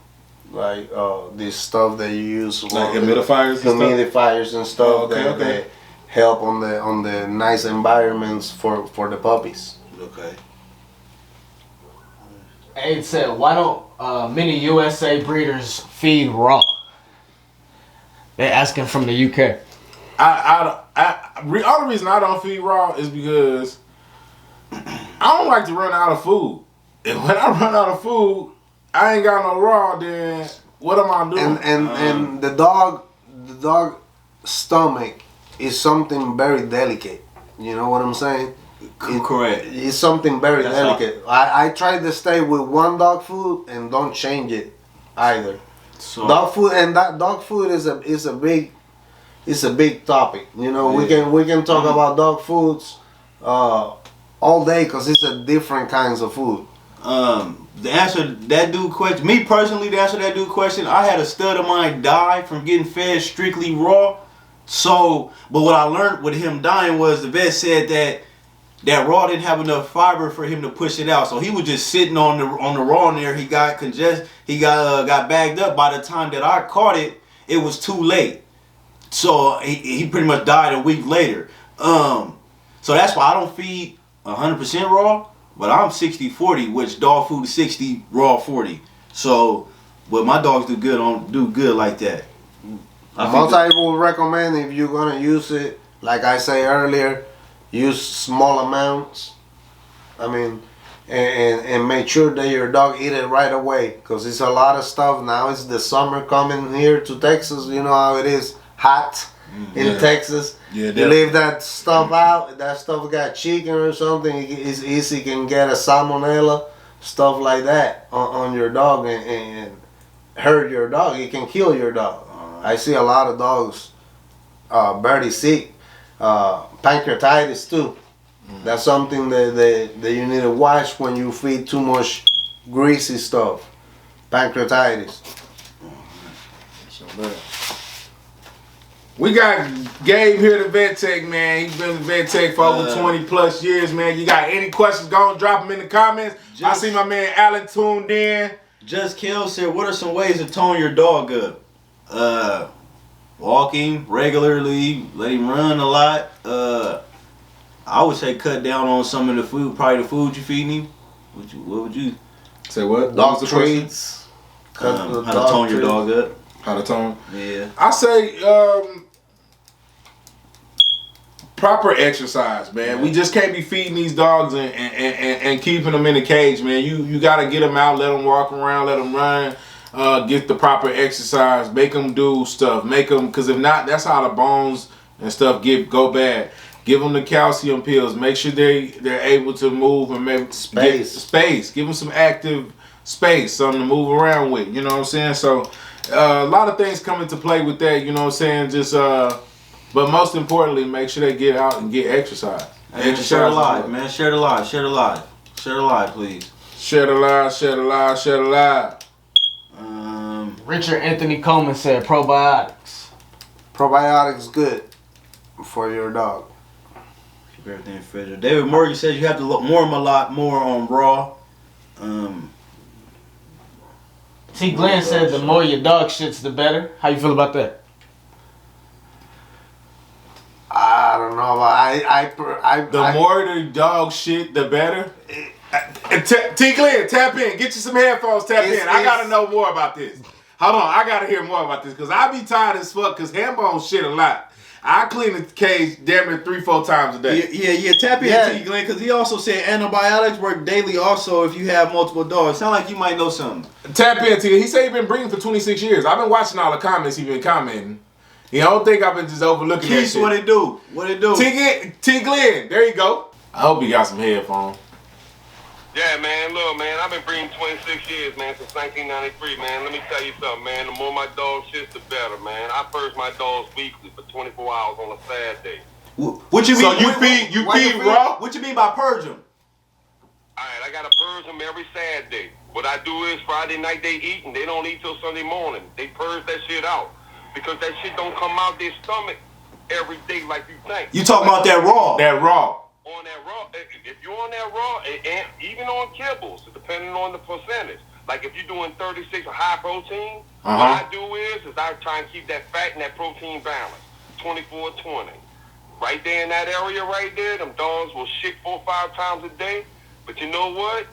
like this stuff that you use like humidifiers and stuff that help on the nice environments for the puppies. Okay. Aid said, why don't many USA breeders feed raw? They're asking from the UK. The only reason I don't feed raw is because I don't like to run out of food. And when I run out of food, I ain't got no raw, then what am I doing? And the dog stomach is something very delicate. You know what I'm saying? Correct. It's something very delicate. I try to stay with one dog food and don't change it either. So dog food is a big topic. You know, we can talk about dog foods all day because it's a different kinds of food. The answer to that dude question, me personally, the answer to that dude question, I had a stud of mine die from getting fed strictly raw. So, but what I learned with him dying was the vet said that raw didn't have enough fiber for him to push it out. So he was just sitting on the raw in there. He got got bagged up. By the time that I caught it, it was too late. So he pretty much died a week later. So that's why I don't feed 100% raw, but I'm 60-40, which dog food is 60, raw 40. So, but my dogs do good like that. Most I will recommend if you're gonna use it, like I say earlier, use small amounts. I mean, and make sure that your dog eat it right away, because it's a lot of stuff. Now it's the summer coming here to Texas. You know how it is hot in Texas. Yeah, you leave that stuff out. That stuff got chicken or something. It's easy can get a salmonella, stuff like that on your dog and hurt your dog. It can kill your dog. I see a lot of dogs very sick. Pancreatitis too. That's something that you need to watch when you feed too much greasy stuff. Pancreatitis. We got Gabe here, the vet tech, man. He's been the vet tech for over 20 plus years, man. You got any questions, go and drop them in the comments. I see my man Alan tuned in. Just Kel said, what are some ways to tone your dog up? walking regularly, let him run a lot. I would say cut down on some of the food, probably the food you feeding him. What would you say? What? Dog was the question? treats. How to tone your dog up? How to tone? Yeah. I say proper exercise, man. Yeah. We just can't be feeding these dogs and keeping them in the cage, man. You got to get them out, let them walk around, let them run, get the proper exercise, make them do stuff, make them, because if not, that's how the bones and stuff go bad. Give them the calcium pills. Make sure they're able to move and make space. Give them some active space, something to move around with. You know what I'm saying? So a lot of things come into play with that. You know what I'm saying? Just but most importantly, make sure they get out and get exercise. Hey, share the live, man. Share the live. Share the live. Share the live, please. Share the live. Share the live. Share the live. Richard Anthony Coleman said probiotics. Probiotics good for your dog. Keep everything fresh. David Morgan says you have to warm them a lot more on raw. T. Glenn said the more your dog shits, the better. How you feel about that? I don't know, but the more the dog shit, the better. T. Glenn, tap in. Get you some headphones. Tap in. I gotta know more about this. Hold on, I gotta hear more about this because I be tired as fuck because Hambone shit a lot. I clean the cage damn near 3-4 times a day. Yeah. Tap in, T. Glenn, because he also said antibiotics work daily also if you have multiple dogs. Sound like you might know something. Tap in, T. He said he been breeding for 26 years. I've been watching all the comments he been commenting. I don't think I've been just overlooking that shit. What it do? T. Glenn, there you go. I hope you got some headphones. Yeah, man, look, man, I've been breeding 26 years, man, since 1993, man. Let me tell you something, man. The more my dog shits, the better, man. I purge my dogs weekly for 24 hours on a Saturday. What you mean? So you feed raw? What you mean by purge them? All right, I got to purge them every Saturday. What I do is Friday night they eat, and they don't eat till Sunday morning. They purge that shit out because that shit don't come out their stomach every day like you think. You talking about that raw? That raw. On that raw, if you're on that raw, and even on kibbles, depending on the percentage. Like if you're doing 36 or high protein, what I do is I try and keep that fat and that protein balanced, 24-20. Right there in that area right there, them dogs will shit 4 or 5 times a day. But you know what?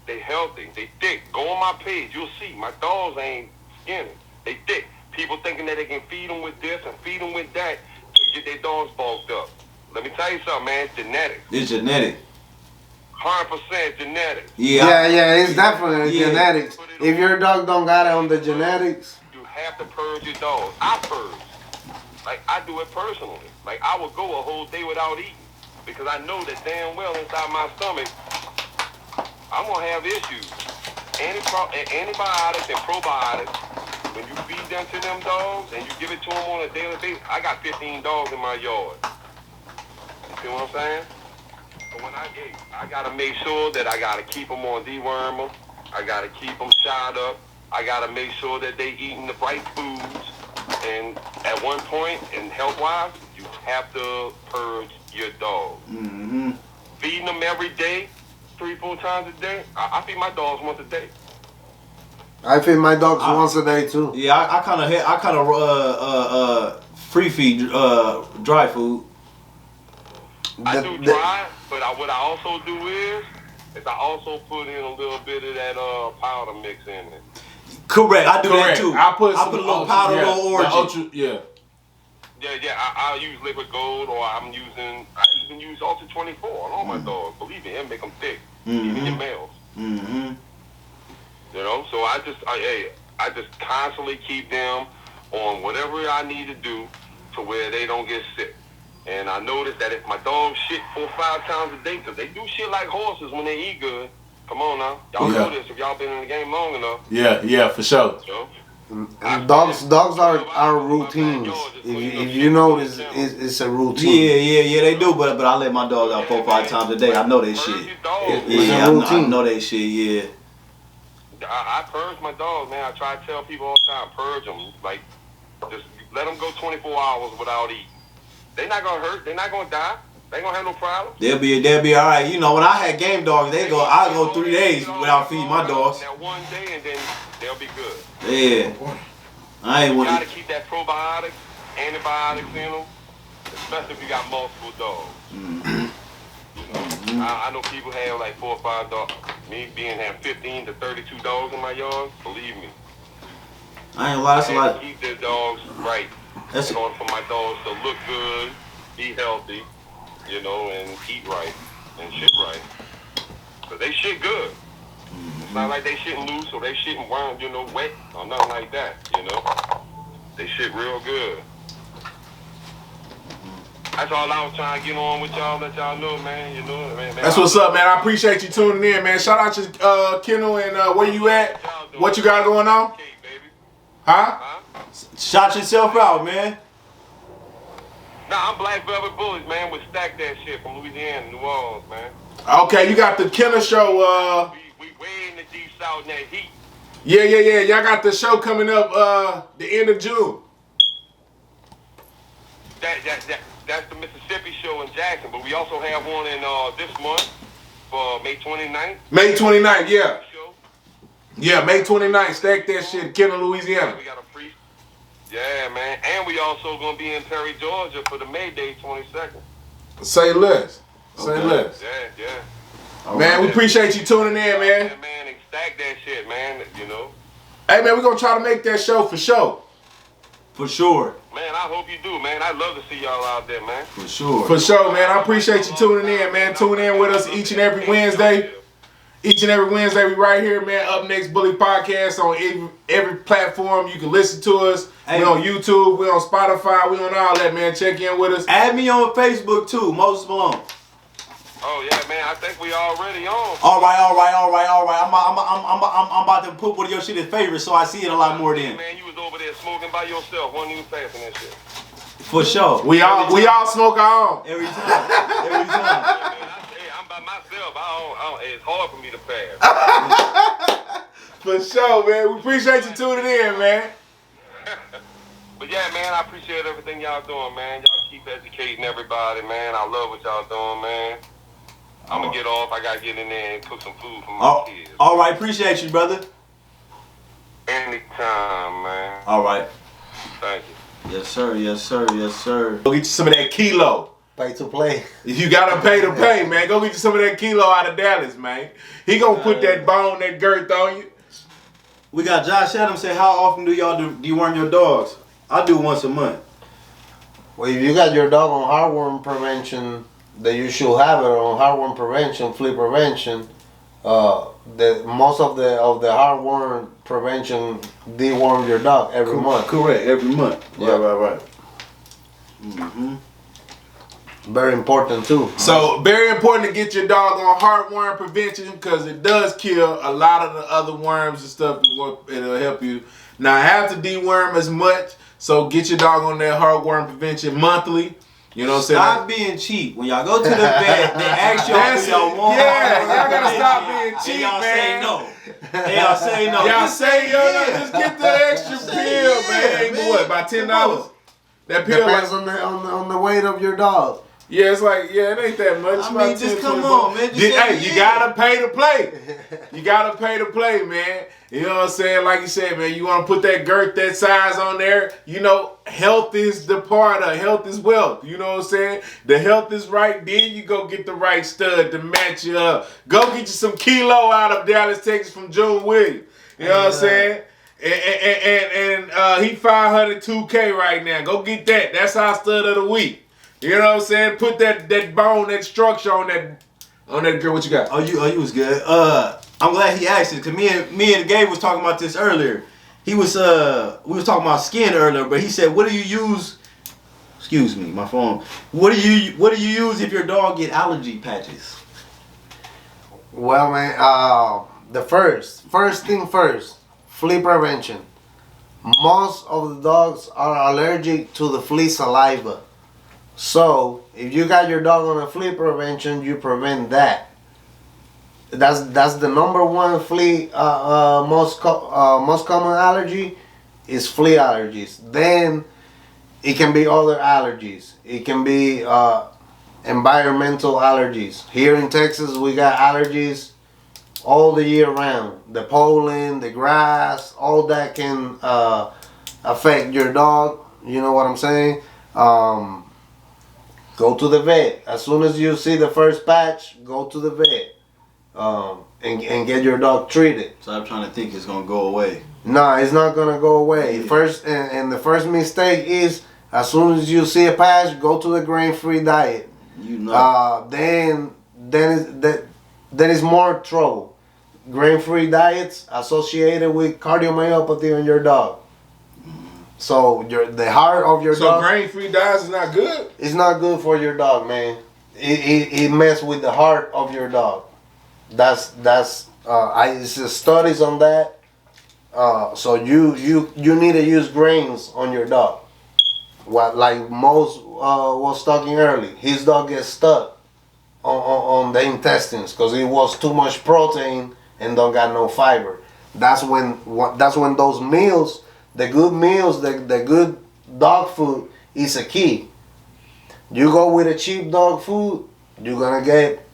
They healthy, they thick. Go on my page, you'll see. My dogs ain't skinny, they thick. People thinking that they can feed them with this and feed them with that to get their dogs bulked up. Let me tell you something, man. It's genetics. It's genetic. 100% genetics. Yeah, it's definitely genetics. If your dog don't got it on the genetics, you have to purge your dog. I purge. Like, I do it personally. Like, I will go a whole day without eating because I know that damn well inside my stomach, I'm going to have issues. Antibiotics and probiotics, when you feed them to them dogs and you give it to them on a daily basis, I got 15 dogs in my yard. You know what I'm saying? But when I gotta make sure that I gotta keep them on dewormer. I gotta keep them shot up. I gotta make sure that they eating the right foods. And at one point, and health-wise, you have to purge your dog. Mm-hmm. Feeding them every day, 3-4 times a day. I feed my dogs once a day. I feed my dogs once a day too. Yeah, I kind of free feed dry food. I do dry, but what I also do is I also put in a little bit of that powder mix in it. Correct, I do that too. I put a little powder, a little origin. Yeah, I use liquid gold, or I even use Ultra 24 on all my dogs. Believe me, it make them thick, even your males. Mm-hmm. You know, so I just constantly keep them on whatever I need to do to where they don't get sick. And I noticed that if my dogs shit 4 or 5 times a day, because they do shit like horses when they eat good. Come on now. Y'all know this if y'all been in the game long enough. Yeah, for sure. So, and dogs are routines. If you notice, it's a routine. Yeah, they do. But I let my dogs out 4 or 5 times a day. I know they shit. Yeah, I know they shit. Yeah. I purge my dogs, man. I try to tell people all the time, purge them. Like, just let them go 24 hours without eating. They're not gonna hurt. They're not gonna die. They ain't gonna have no problem. They'll be all right. You know, when I had game dogs, I go 3 days without feeding my dogs. That one day, and then they'll be good. Yeah. I ain't You want gotta keep that probiotic antibiotics in them, especially if you got multiple dogs. I know people have like 4 or 5 dogs. Me being having 15 to 32 dogs in my yard, believe me. I ain't lying, I have to keep their dogs right. That's in order for my dogs to look good, be healthy, you know, and eat right and shit right. But they shit good. It's not like they shitting loose or they shitting worm, you know, wet or nothing like that, you know. They shit real good. That's all I was trying to get on with y'all, let y'all know, man. You know, man. That's what's up, man. I appreciate you tuning in, man. Shout out to Kennel and where you at? What you got going on? Huh? Shout yourself out, man. Nah, I'm Black Velvet Bullyz, man. We stack that shit from Louisiana, New Orleans, man. Okay, you got the Kennel show. We way in the deep south in that heat. Yeah. Y'all got the show coming up the end of June. That's the Mississippi show in Jackson, but we also have one in this month for May 29th. May 29th, yeah. Yeah, May 29th. Stack that shit, Kennel, Louisiana. We got a free. Yeah, man. And we also going to be in Perry, Georgia for the May Day 22nd. Say less. Say less. Yeah. Man, we appreciate you tuning in, man. Yeah, man, and stack that shit, man, you know. Hey, man, we're going to try to make that show for sure. For sure. Man, I hope you do, man. I'd love to see y'all out there, man. For sure. For sure, man. I appreciate you tuning in, man. Tune in with us each and every Wednesday. Each and every Wednesday, we right here, man. Up Next Bully Podcast on every platform. You can listen to us. Hey. We on YouTube. We on Spotify. We on all that, man. Check in with us. Add me on Facebook too, Moses Malone. Oh yeah, man. I think we already on. All right. I'm about to put one of your shit in favorites, so I see it a lot more then. Man, you was over there smoking by yourself. Wasn't even passing that shit. For sure. We all smoke our own. Every time. Every time. I'm by myself. It's hard for me to pass. For sure, man. We appreciate you tuning in, man. But yeah, man, I appreciate everything y'all doing, man. Y'all keep educating everybody, man. I love what y'all doing, man. I'm gonna get off. I gotta get in there and cook some food for my kids. All right, appreciate you, brother. Anytime, man. All right. Thank you. Yes, sir. Yes, sir. Yes, sir. Go get you some of that kilo. Pay to play. If you gotta pay to pay, man, go get you some of that kilo out of Dallas, man. He gonna put that bone, that girth on you. We got Josh Adams say, how often do y'all deworm your dogs? I do once a month. Well, if you got your dog on heartworm prevention, then you should have it on heartworm prevention, flea prevention. Most of the heartworm prevention deworm your dog every month. Correct, every month. Yeah. Right. Very important too. So very important to get your dog on heartworm prevention because it does kill a lot of the other worms and stuff. It'll help you not have to deworm as much. So get your dog on that heartworm prevention monthly. You know what I'm saying? Stop being cheap. When y'all go to the vet, they ask y'all if y'all want. Yeah, y'all gotta stop being cheap, y'all man. say no. Y'all say no. Y'all say just get the extra pill, man. What, about $10? That pill Depends on the weight of your dog. Yeah, it's like, it ain't that much. I mean, just come on, man. You gotta pay to play. You gotta pay to play, man. You know what I'm saying? Like you said, man, you want to put that girth, that size on there. You know, health is the part of health is wealth. You know what I'm saying? The health is right. Then you go get the right stud to match you up. Go get you some kilo out of Dallas, Texas from June Williams. You know what I'm saying? And he 502K right now. Go get that. That's our stud of the week. You know what I'm saying? Put that bone, that structure on that girl. What you got? Oh, you was good. I'm glad he asked it because me and Gabe was talking about this earlier. We was talking about skin earlier, but he said, "What do you use?" Excuse me, my phone. What do you use if your dog get allergy patches? Well, man, the first thing first, flea prevention. Most of the dogs are allergic to the flea saliva. So, if you got your dog on a flea prevention, you prevent that. That's the number one flea, most common allergy is flea allergies. Then, it can be other allergies. It can be environmental allergies. Here in Texas, we got allergies all the year round. The pollen, the grass, all that can affect your dog. you know what I'm saying? Go to the vet. As soon as you see the first patch, go to the vet. And get your dog treated. So I'm trying to think it's gonna go away. No, it's not gonna go away. Yeah. First, and the first mistake is as soon as you see a patch, go to the grain-free diet. You know. Then is more trouble. Grain-free diets associated with cardiomyopathy on your dog. So the heart of your dog. So grain-free diets is not good? It's not good for your dog, man. It messes with the heart of your dog. It's studies on that. So you need to use grains on your dog. What like Mose was talking early, his dog gets stuck on the intestines because it was too much protein and don't got no fiber. That's when those meals, the good meals, the good dog food is a key. You go with a cheap dog food, you're gonna get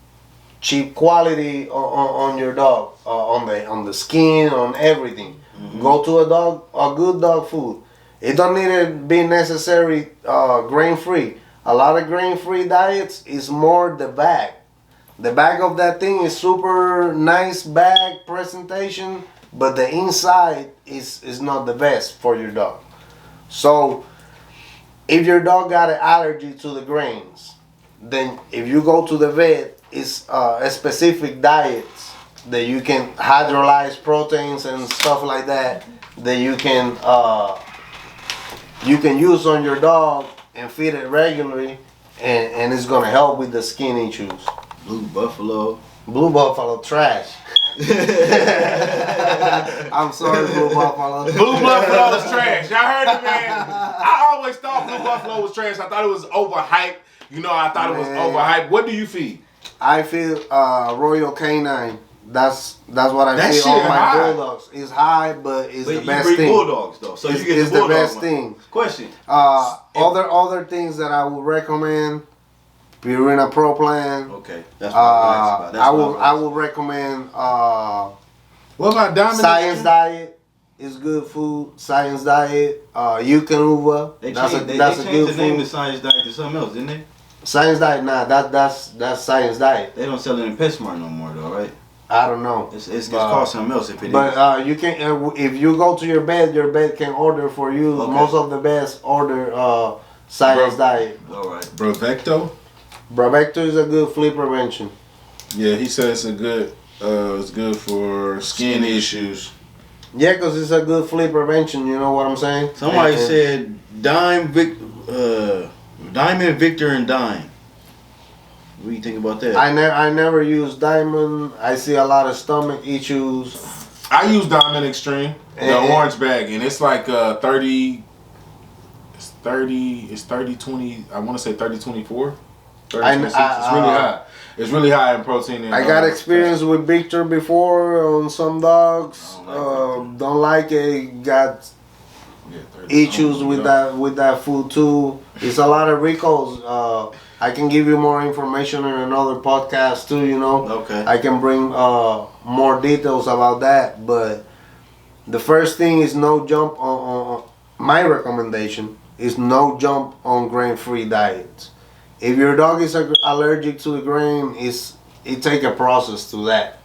cheap quality on your dog, on the skin, on everything. Mm-hmm. Go to a good dog food. It don't need to be necessary grain free. A lot of grain free diets is more the bag. The bag of that thing is super nice bag presentation, but the inside is not the best for your dog. So if your dog got an allergy to the grains, then if you go to the vet, it's a specific diets that you can hydrolyze proteins and stuff like that you can use on your dog and feed it regularly, and it's gonna help with the skin issues. Blue Buffalo trash. I'm sorry, Blue Buffalo. Blue Buffalo is trash. Y'all heard it, man. I always thought Blue Buffalo was trash. I thought it was overhyped. I thought it was overhyped. What do you feed? I feed Royal Canine. That's what I feed all my bulldogs. It's high, but it's the best you breed thing. Bulldogs though, so you get it's the bulldog the best one. thing. Question. Other things that I would recommend: Purina Pro Plan. Okay, that's what I was about. I would recommend. What about Diamond? Science Diet is good food. Science Diet. Eukanuva. That's a good the name food. of Science Diet to something else, didn't they? Science Diet, nah, that's Science Diet. They don't sell it in PetSmart no more though, right? I don't know. It's called something else if it is. But you can if you go to your vet can order for you. Okay. Most of the vets order Science Diet. All right. Bravecto? Bravecto is a good flea prevention. Yeah, he says it's good for skin issues. Yeah, because it's a good flea prevention. You know what I'm saying? Somebody said Diamond, Victor, and Dime. What do you think about that? I never use Diamond. I see a lot of stomach issues. I use Diamond Extreme, the orange bag, and it's like 30. It's 30-20. I want to say 30-24. It's really high. It's really high in protein. And, I got experience with Victor before on some dogs. Don't like it. Got issues with that food too. It's a lot of recalls. I can give you more information in another podcast too. Okay. I can bring more details about that. But the first thing is no jump on my recommendation is no jump on grain-free diets. If your dog is allergic to the grain, it take a process to that.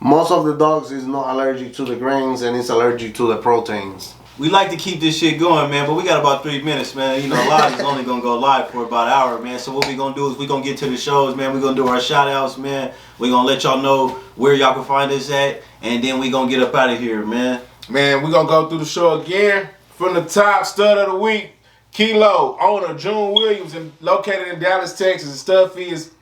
Most of the dogs is not allergic to the grains and it's allergic to the proteins. We like to keep this shit going, man, but we got about 3 minutes, man. Live is only gonna go live for about an hour, man. So what we gonna do is we gonna get to the shows, man. We gonna do our shout outs, man. We gonna let y'all know where y'all can find us at, and then we gonna get up out of here, man. Man, we gonna go through the show again. From the top, stud of the week, Kilo, owner June Williams, and located in Dallas, Texas. The stud fee is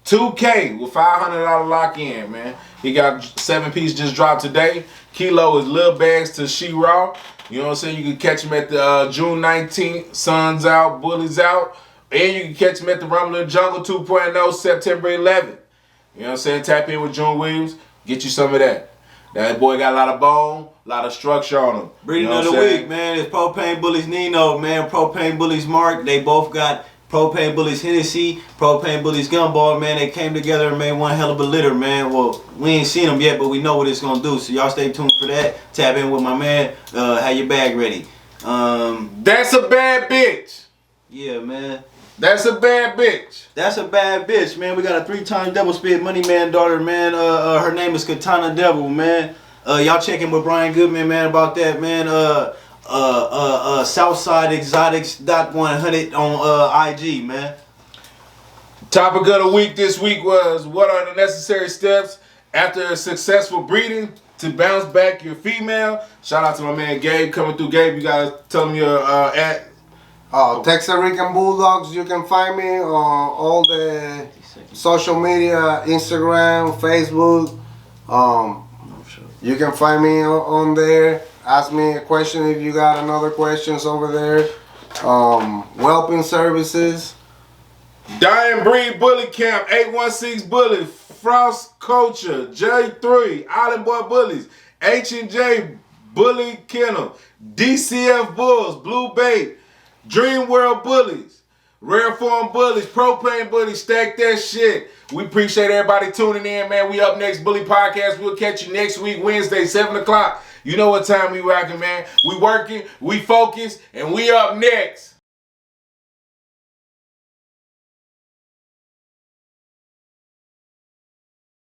$2K with $500 lock-in, man. He got 7-piece just dropped today. Kilo is Lil Bags to She-Raw. You know what I'm saying? You can catch him at the June 19th, Sun's Out, Bullyz Out. And you can catch him at the Rumble in the Jungle 2.0, September 11th. You know what I'm saying? Tap in with June Williams, get you some of that. That boy got a lot of bone, a lot of structure on him. Breeding of the week, man, is Propane Bullyz Nino, man. Propane Bullyz Mark. They both got Propane Bullyz Hennessy, Propane Bullyz Gumball, man. They came together and made one hell of a litter, man. Well, we ain't seen them yet, but we know what it's gonna do. So y'all stay tuned for that. Tap in with my man. Have your bag ready. That's a bad bitch. Yeah, man. That's a bad bitch. That's a bad bitch, man. We got a 3-time double spit money man daughter, man. Her name is Katana Devil, man. Y'all checking with Brian Goodman, man, about that, man. Southside Exotics.100 on IG, man. Topic of the week this week was, what are the necessary steps after a successful breeding to bounce back your female? Shout out to my man Gabe coming through. Gabe, you guys tell him your at. Texas Rican Bulldogs, you can find me on all the social media, Instagram, Facebook. You can find me on there. Ask me a question if you got another questions over there. Whelping services. Dying Breed Bully Camp, 816 Bully, Frost Culture, J3, Island Boy Bullies, H&J Bully Kennel, DCF Bulls, Blue Bait, Dream World Bullies, Rare Form Bullies, Propane Bullies, stack that shit. We appreciate everybody tuning in, man. We up next, Bully Podcast. We'll catch you next week, Wednesday, 7 o'clock. You know what time we rocking, man. We working, we focus, and we up next.